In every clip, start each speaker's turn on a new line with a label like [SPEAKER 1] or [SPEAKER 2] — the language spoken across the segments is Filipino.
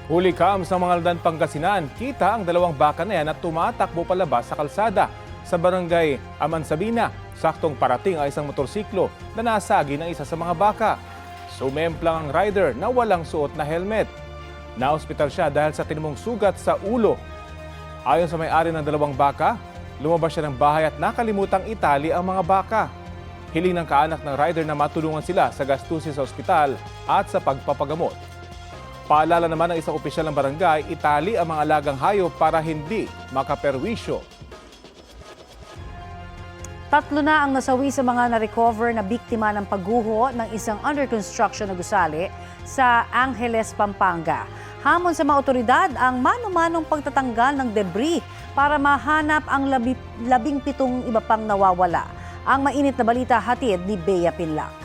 [SPEAKER 1] Huli kams ng mga Landan, Pangasinan, kita ang dalawang baka na yan at tumatakbo palabas sa kalsada. Sa barangay Amansabina, saktong parating ang isang motorsiklo na nasagi ng isa sa mga baka. Sumemplang ang rider na walang suot na helmet. Naospital siya dahil sa tinumong sugat sa ulo. Ayon sa may-ari ng dalawang baka, lumabas siya ng bahay at nakalimutang itali ang mga baka. Hiling ng kaanak ng rider na matulungan sila sa gastusin sa ospital at sa pagpapagamot. Paalala naman ng isang opisyal ng barangay, itali ang mga alagang hayop para hindi makaperwisyo.
[SPEAKER 2] 3 na ang nasawi sa mga na-recover na biktima ng pagguho ng isang under construction na gusali sa Angeles, Pampanga. Hamon sa mga otoridad ang mano-manong pagtatanggal ng debris para mahanap ang 17 iba pang nawawala. Ang mainit na balita hatid ni Bea Pinlac.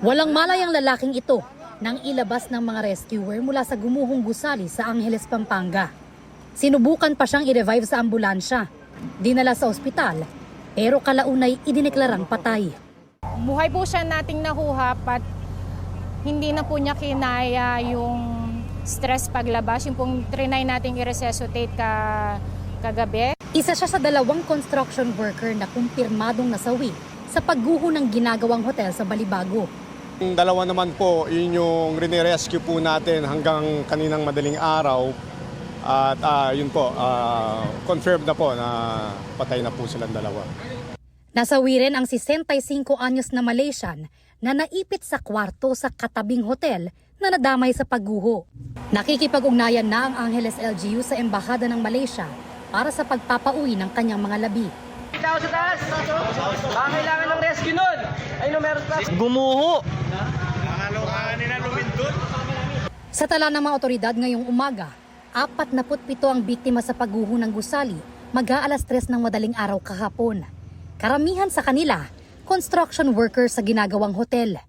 [SPEAKER 3] Walang malay ang lalaking ito nang ilabas ng mga rescuer mula sa gumuhong gusali sa Angeles, Pampanga. Sinubukan pa siyang i-revive sa ambulansya. Dinala sa ospital, pero kalaunay idineklarang patay.
[SPEAKER 4] Buhay po siya nating nahuhap at hindi na po niya kinaya yung stress paglabas. Yung pong trinay nating i-resuscitate kagabi.
[SPEAKER 3] Isa siya sa 2 construction worker na kumpirmadong nasawi sa pagguho ng ginagawang hotel sa Balibago.
[SPEAKER 5] Yung dalawa naman po, yun yung rinirescue po natin hanggang kaninang madaling araw. At yun po, confirmed na po na patay na po silang dalawa.
[SPEAKER 3] Nasawi rin ang 65 anyos na Malaysian na naipit sa kwarto sa katabing hotel na nadamay sa pagguho. Nakikipag-ugnayan na ang Angeles LGU sa Embahada ng Malaysia para sa pagpapauwi ng kanyang mga labi.
[SPEAKER 6] Tao sa taas! Baka kailangan ng rescue nun! Ayun, meron pa!
[SPEAKER 7] Gumuho!
[SPEAKER 3] Sa tala ng mga otoridad ngayong umaga, 47 ang biktima sa pagguho ng gusali mag-aalas 3 ng madaling araw kahapon. Karamihan sa kanila, construction workers sa ginagawang hotel.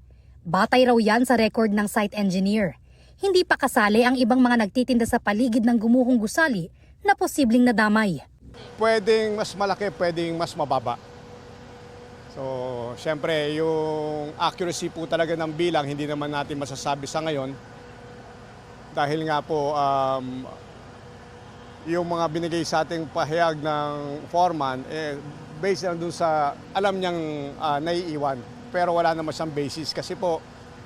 [SPEAKER 3] Batay raw yan sa record ng site engineer. Hindi pa kasali ang ibang mga nagtitinda sa paligid ng gumuhong gusali na posibleng nadamay.
[SPEAKER 5] Pwedeng mas malaki, pwedeng mas mababa. So, syempre, yung accuracy po talaga ng bilang, hindi naman natin masasabi sa ngayon. Dahil nga po, yung mga binigay sa ating pahayag ng foreman, based lang dun sa alam niyang naiiwan. Pero wala naman siyang basis kasi po,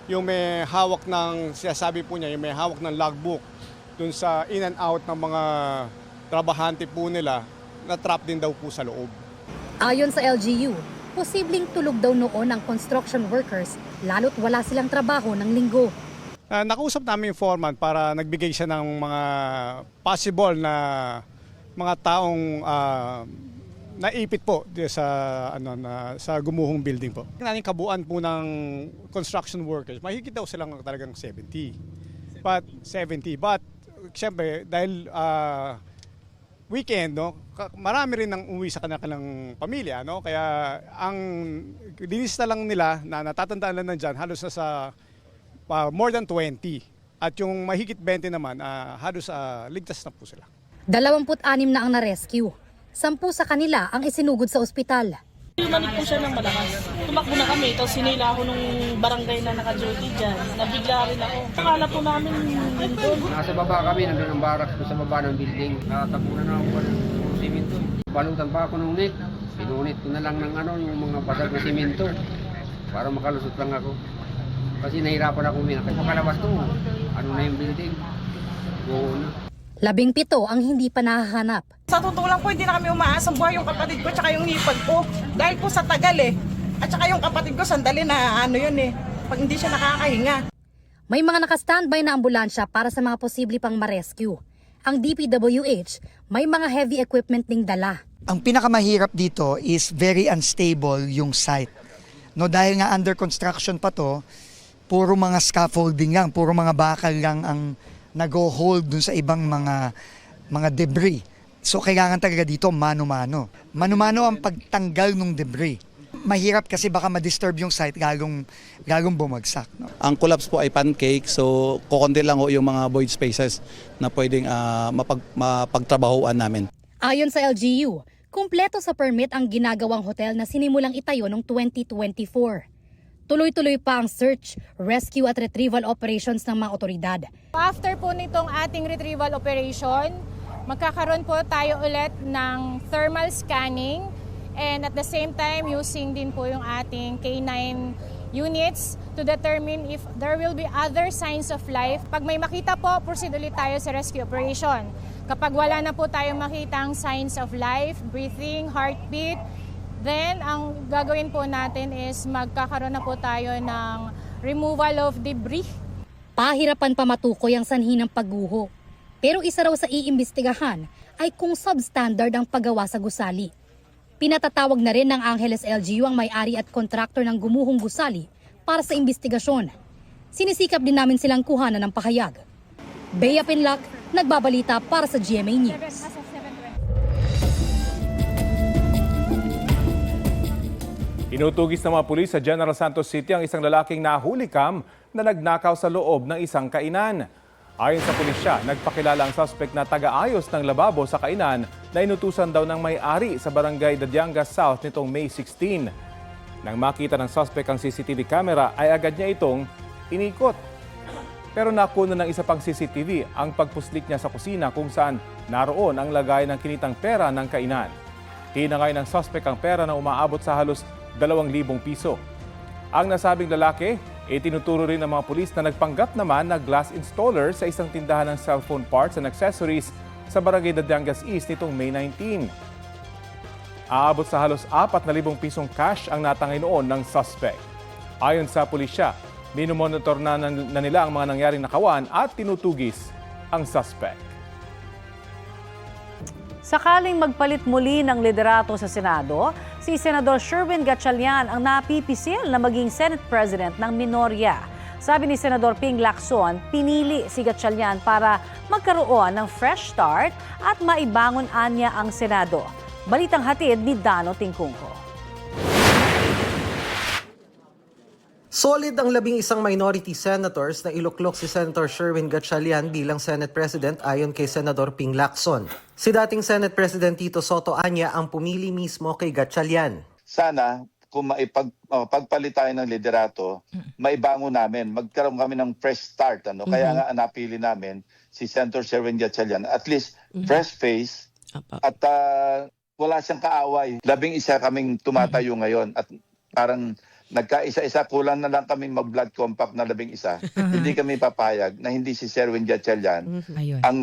[SPEAKER 5] yung may hawak ng, sinasabi po niya, yung may hawak ng logbook dun sa in and out ng mga trabahante po nila, na-trap din daw po sa loob.
[SPEAKER 3] Ayon sa LGU, posibleng tulog daw noon ang construction workers lalo't wala silang trabaho ng linggo.
[SPEAKER 5] Nakausap namin yung foreman para nagbigay siya ng mga possible na mga taong naipit po sa gumuhong building po. Naning kabuuan po ng construction workers, mahigit daw silang talagang 70. But siyempre dahil weekend, no, marami rin nang umuwi sa kanilang pamilya, no? Kaya ang linista lang nila na natatandaan lang nandyan halos na sa more than 20. At yung mahigit 20 naman, halos ligtas na po sila.
[SPEAKER 3] 26 na ang na-rescue. 10 sa kanila ang isinugod sa ospital.
[SPEAKER 7] Lumanik po siya ng malakas. Tumakbo na kami, tapos sinila ako nung barangay na naka-duty dyan. Nabigla rin ako. Akala po namin doon.
[SPEAKER 8] Nasa baba kami, nandun ang barracks ko sa baba ng building. Natapunan na ako ng simento. Balutan pa ako ng net. Pinunit ko na lang ng yung mga basag na simento. Para makalusot lang ako. Kasi nahirapan ako makalabas to. Ano na yung building? Buo na.
[SPEAKER 3] 17 ang hindi pa nahahanap.
[SPEAKER 9] Sa totoo lang po, hindi na kami umaasang buhay yung kapatid ko tsaka yung hipag ko. Dahil po sa tagal At tsaka yung kapatid ko, sandali na pag hindi siya nakakahinga.
[SPEAKER 3] May mga naka-standby na ambulansya para sa mga posible pang ma-rescue. Ang DPWH, may mga heavy equipment ding dala.
[SPEAKER 10] Ang pinakamahirap dito is very unstable yung site. No, dahil nga under construction pa to, puro mga scaffolding lang, puro mga bakal lang ang nag-hold dun sa ibang mga debris. So kailangan talaga dito mano-mano. Mano-mano ang pagtanggal ng debris. Mahirap kasi baka ma-disturb yung site lalong bumagsak. No?
[SPEAKER 11] Ang collapse po ay pancake, so kukunti lang yung mga void spaces na pwedeng mapagtrabahuan namin.
[SPEAKER 3] Ayon sa LGU, kumpleto sa permit ang ginagawang hotel na sinimulang itayo noong 2024. Tuloy-tuloy pa ang search, rescue at retrieval operations ng mga otoridad.
[SPEAKER 4] After po nitong ating retrieval operation, magkakaroon po tayo ulit ng thermal scanning and at the same time using din po yung ating K9 units to determine if there will be other signs of life. Pag may makita po, proceed ulit tayo sa rescue operation. Kapag wala na po tayong makitang signs of life, breathing, heartbeat, then ang gagawin po natin is magkakaroon na po tayo ng removal of debris.
[SPEAKER 3] Pahirapan pa matukoy ang sanhi ng pagguho. Pero isa raw sa iimbestigahan ay kung substandard ang paggawa sa gusali. Pinatatawag na rin ng Angeles LGU ang may-ari at kontraktor ng gumuhong gusali para sa imbestigasyon. Sinisikap din namin silang kuhanan ng pahayag. Bea Pinlac, nagbabalita para sa GMA News.
[SPEAKER 1] Inutugis ng mga pulis sa General Santos City ang isang lalaking nahulikam na nagnakaw sa loob ng isang kainan. Ayon sa pulisya, nagpakilala ang suspect na taga-ayos ng lababo sa kainan na inutusan daw ng may-ari sa barangay Dadyangas South nitong May 16. Nang makita ng suspect ang CCTV camera ay agad niya itong inikot. Pero nakuna ng isa pang CCTV ang pagpuslik niya sa kusina kung saan naroon ang lagay ng kinitang pera ng kainan. Hinangay ng suspect ang pera na umaabot sa halos 2,000 piso. Ang nasabing lalaki, itinuturo rin ng mga pulis na nagpanggap naman na glass installer sa isang tindahan ng cellphone parts and accessories sa barangay Dadyangas East nitong May 19. Aabot sa halos 4,000 pisong cash ang natangay noon ng suspect. Ayon sa pulisya, minomonitor na nila ang mga nangyaring nakawan at tinutugis ang suspect.
[SPEAKER 2] Sakaling magpalit muli ng liderato sa Senado, si Senador Sherwin Gatchalian ang napipisil na maging Senate President ng minorya. Sabi ni Senador Ping Lacson, pinili si Gatchalian para magkaroon ng fresh start at maibangon anya ang Senado. Balitang hatid ni Dano Tingkungko.
[SPEAKER 12] Solid ang 11 minority senators na iluklok si Senator Sherwin Gatchalian bilang Senate President ayon kay Senador Ping Lacson. Si dating Senate President Tito Soto anya ang pumili mismo kay Gatchalian.
[SPEAKER 13] Sana kung pagpalit tayo ng liderato, maibangon namin, magkaroon kami ng fresh start. Kaya nga napili namin si Senator Sherwin Gatchalian. At least fresh face at wala siyang kaaway. 11 kaming tumatayo ngayon at parang nagkaisa-isa, kulang na lang kami mag-blood compact na 11. Hindi kami papayag na hindi si Sherwin Gatchalian ang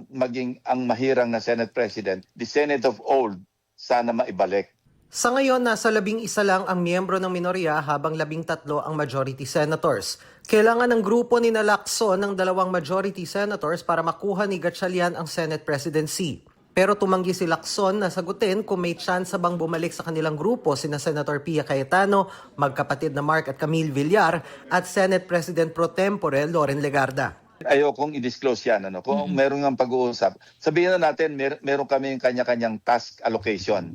[SPEAKER 13] maging ang mahirang na Senate President. The Senate of old, sana maibalik.
[SPEAKER 12] Sa ngayon, nasa 11 lang ang miyembro ng minorya habang 13 ang majority senators. Kailangan ng grupo ni Lacson ng 2 majority senators para makuha ni Gatchalian ang Senate presidency. Pero tumanggi si Lacson na sagutin kung may chance bang bumalik sa kanilang grupo sina Senator Pia Cayetano, magkapatid na Mark at Camille Villar at Senate President Pro Tempore Loren Legarda.
[SPEAKER 13] Ayokong i-disclose yan. Kung meron ng pag-uusap, sabihin na natin meron kami yung kanya-kanyang task allocation.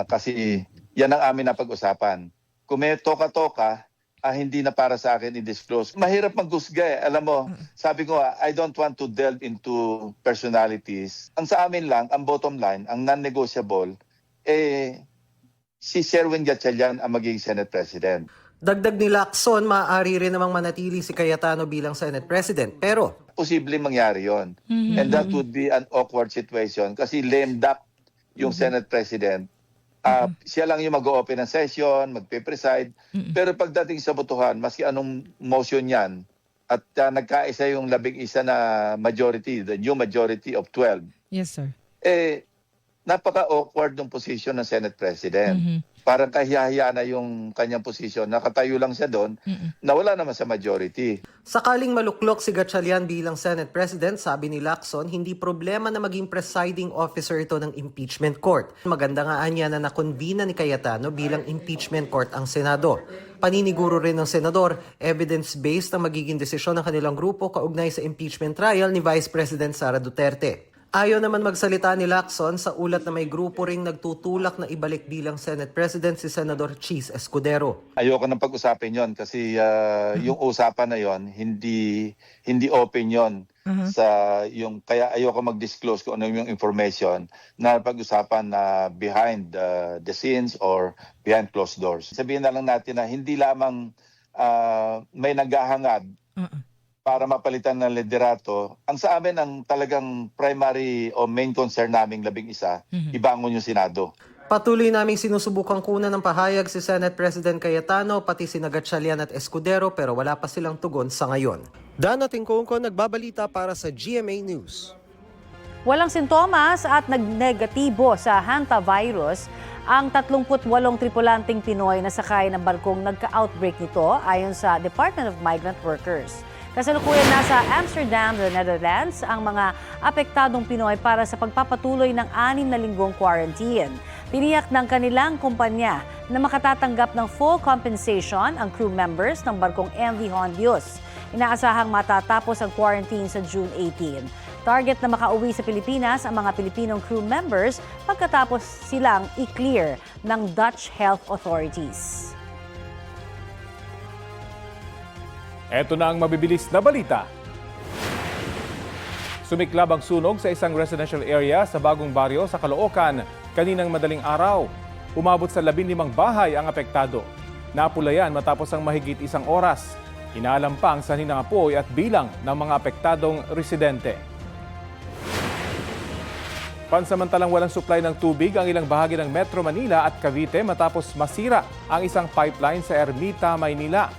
[SPEAKER 13] Kasi yan ang amin na pag-usapan. Kung may toka-toka, hindi na para sa akin i-disclose. Mahirap maghusga eh. Alam mo, sabi ko, I don't want to delve into personalities. Ang sa amin lang, ang bottom line, ang non-negotiable, si Sherwin Gatchalian ang magiging Senate President.
[SPEAKER 12] Dagdag ni Lacson, maaari rin namang manatili si Cayetano bilang Senate President. Pero
[SPEAKER 13] posible mangyari yon. And that would be an awkward situation kasi lame duck yung Senate President. Siya lang yung mag-o-open ng session, magpe-preside. Pero pagdating sa botohan, maski anong motion yan, at nagkaisa yung 11 na majority, the new majority of 12.
[SPEAKER 14] Yes, sir.
[SPEAKER 13] Napaka-awkward ng position ng Senate President. Parang kahiyahiya na yung kanyang posisyon. Nakatayo lang siya doon, na wala naman sa majority.
[SPEAKER 12] Sakaling maluklok si Gatchalian bilang Senate President, sabi ni Lacson, hindi problema na maging presiding officer ito ng impeachment court. Maganda nga anya na nakonvina ni Cayetano bilang impeachment court ang Senado. Paniniguro rin ng Senador, evidence-based ang magiging desisyon ng kanilang grupo kaugnay sa impeachment trial ni Vice President Sara Duterte. Ayaw naman magsalita ni Lacson sa ulat na may grupo ring nagtutulak na ibalik bilang Senate President si Senador Cheese Escudero.
[SPEAKER 13] Ayoko nang pag-usapin yon kasi yung usapan na yon hindi open yon sa yung kaya ayoko mag-disclose kung ano yung information na pag-usapan na behind the scenes or behind closed doors. Sabihin na lang natin na hindi lamang may naghahangad para mapalitan ng liderato. Ang sa amin, ang talagang primary o main concern naming 11, ibangon yung Senado.
[SPEAKER 12] Patuloy naming sinusubukang kunan ng pahayag si Senate President Cayetano pati si Gatchalian at Escudero pero wala pa silang tugon sa ngayon. Dano Tingkongko, nagbabalita para sa GMA News.
[SPEAKER 2] Walang sintomas at nagnegatibo sa hantavirus ang 38 tripulanteng Pinoy na sakay ng barkong nagka-outbreak nito ayon sa Department of Migrant Workers. Kasalukuyan nasa Amsterdam, the Netherlands, ang mga apektadong Pinoy para sa pagpapatuloy ng 6 na linggong quarantine. Tiniyak ng kanilang kumpanya na makatatanggap ng full compensation ang crew members ng barkong MV Hondios. Inaasahang matatapos ang quarantine sa June 18. Target na makauwi sa Pilipinas ang mga Pilipinong crew members pagkatapos silang i-clear ng Dutch health authorities.
[SPEAKER 1] Ito na ang mabibilis na balita. Sumiklab ang sunog sa isang residential area sa Bagong Baryo sa Caloocan kaninang madaling araw. Umabot sa 15 bahay ang apektado. Napulayan matapos ang mahigit 1 oras. Inaalam pa ang sanhi ng apoy at bilang ng mga apektadong residente. Pansamantalang walang supply ng tubig ang ilang bahagi ng Metro Manila at Cavite matapos masira ang isang pipeline sa Ermita, Maynila.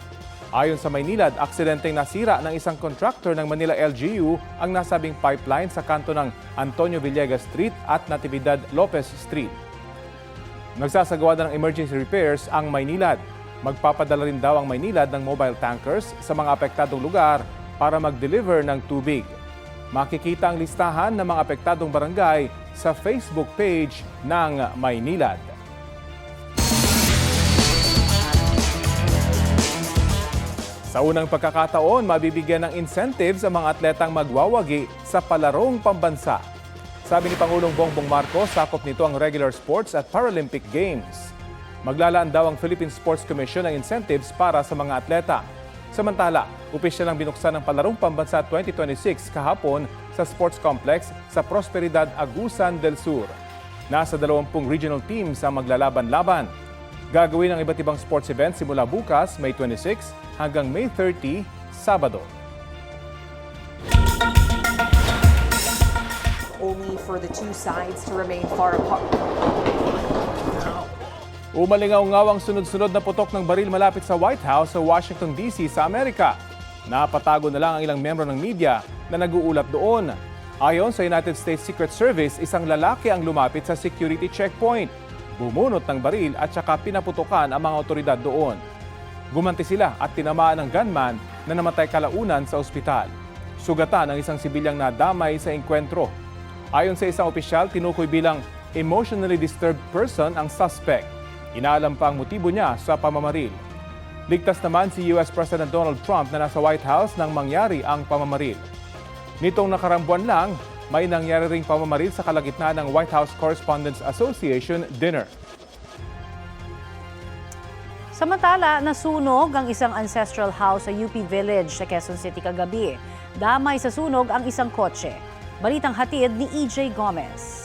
[SPEAKER 1] Ayon sa Maynilad, aksidenteng nasira ng isang contractor ng Manila LGU ang nasabing pipeline sa kanto ng Antonio Villegas Street at Natividad Lopez Street. Nagsasagawa na ng emergency repairs ang Maynilad. Magpapadala rin daw ang Maynilad ng mobile tankers sa mga apektadong lugar para mag-deliver ng tubig. Makikita ang listahan ng mga apektadong barangay sa Facebook page ng Maynilad. Sa unang pagkakataon, mabibigyan ng incentives ang mga atletang magwawagi sa palarong pambansa. Sabi ni Pangulong Bongbong Marcos, sakop nito ang regular sports at Paralympic Games. Maglalaan daw ang Philippine Sports Commission ng incentives para sa mga atleta. Samantala, opisyal ang binuksan ng Palarong Pambansa 2026 kahapon sa Sports Complex sa Prosperidad, Agusan del Sur. Nasa 20 regional teams ang maglalaban-laban. Gagawin ang iba't ibang sports events simula bukas, May 26 hanggang May 30, Sabado.
[SPEAKER 14] Only for the two sides to remain far apart.
[SPEAKER 1] Umalingaw-ngaw ang sunod-sunod na putok ng baril malapit sa White House sa Washington, D.C. sa Amerika. Napatago na lang ang ilang membro ng media na nag-uulat doon. Ayon sa United States Secret Service, isang lalaki ang lumapit sa security checkpoint. Bumunot ng baril at saka pinaputukan ang mga otoridad doon. Gumanti sila at tinamaan ng gunman na namatay kalaunan sa ospital. Sugatan ang isang sibilyang nadamay sa engkwentro. Ayon sa isang opisyal, tinukoy bilang emotionally disturbed person ang suspect. Inaalam pa ang motibo niya sa pamamaril. Ligtas naman si US President Donald Trump na nasa White House nang mangyari ang pamamaril. Nitong nakarang buwan lang, may nangyari ring pamamaril sa kalagitnaan ng White House Correspondents Association dinner.
[SPEAKER 2] Samantala, nasunog ang isang ancestral house sa UP Village sa Quezon City kagabi. Damay sa sunog ang isang kotse. Balitang hatid ni EJ Gomez.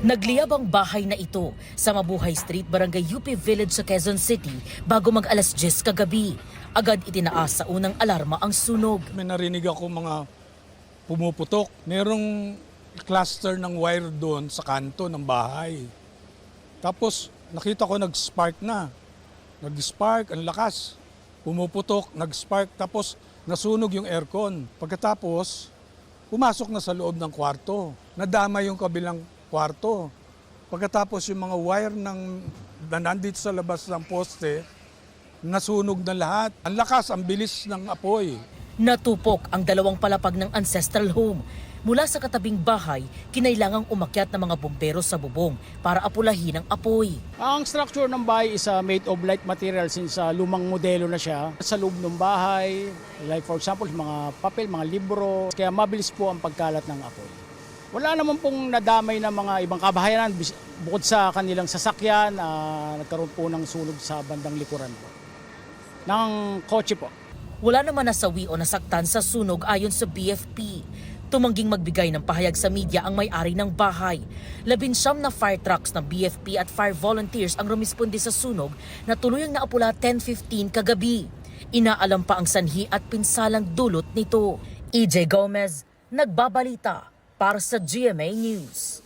[SPEAKER 15] Nagliyab ang bahay na ito sa Mabuhay Street, Barangay UP Village sa Quezon City bago mag-alas 10 kagabi. Agad itinaas sa unang alarma ang sunog.
[SPEAKER 16] May narinig ako mga pumuputok. Merong cluster ng wire doon sa kanto ng bahay. Tapos nakita ko nag-spark na. Nag-spark, ang lakas. Pumuputok, nag-spark, tapos nasunog yung aircon. Pagkatapos, pumasok na sa loob ng kwarto. Nadama yung kabilang kwarto. Pagkatapos yung mga wire na nandito sa labas ng poste, nasunog na lahat. Ang lakas, ang bilis ng apoy.
[SPEAKER 15] Natupok ang 2 palapag ng ancestral home. Mula sa katabing bahay, kinailangang umakyat ng mga bumbero sa bubong para apulahin ang apoy.
[SPEAKER 17] Ang structure ng bahay is made of light material since lumang modelo na siya. Sa loob ng bahay, like for example, mga papel, mga libro, kaya mabilis po ang pagkalat ng apoy. Wala naman pong nadamay na mga ibang kabahayan bukod sa kanilang sasakyan, nagkaroon po ng sunog sa bandang likuran po ng kotse po.
[SPEAKER 15] Wala naman nasawi o nasaktan sa sunog ayon sa BFP. Tumangging magbigay ng pahayag sa media ang may-ari ng bahay. 19 na fire trucks ng BFP at fire volunteers ang rumisponde sa sunog na tuluyang naapula 10:15 kagabi. Inaalam pa ang sanhi at pinsalang dulot nito. EJ Gomez, nagbabalita para sa GMA News.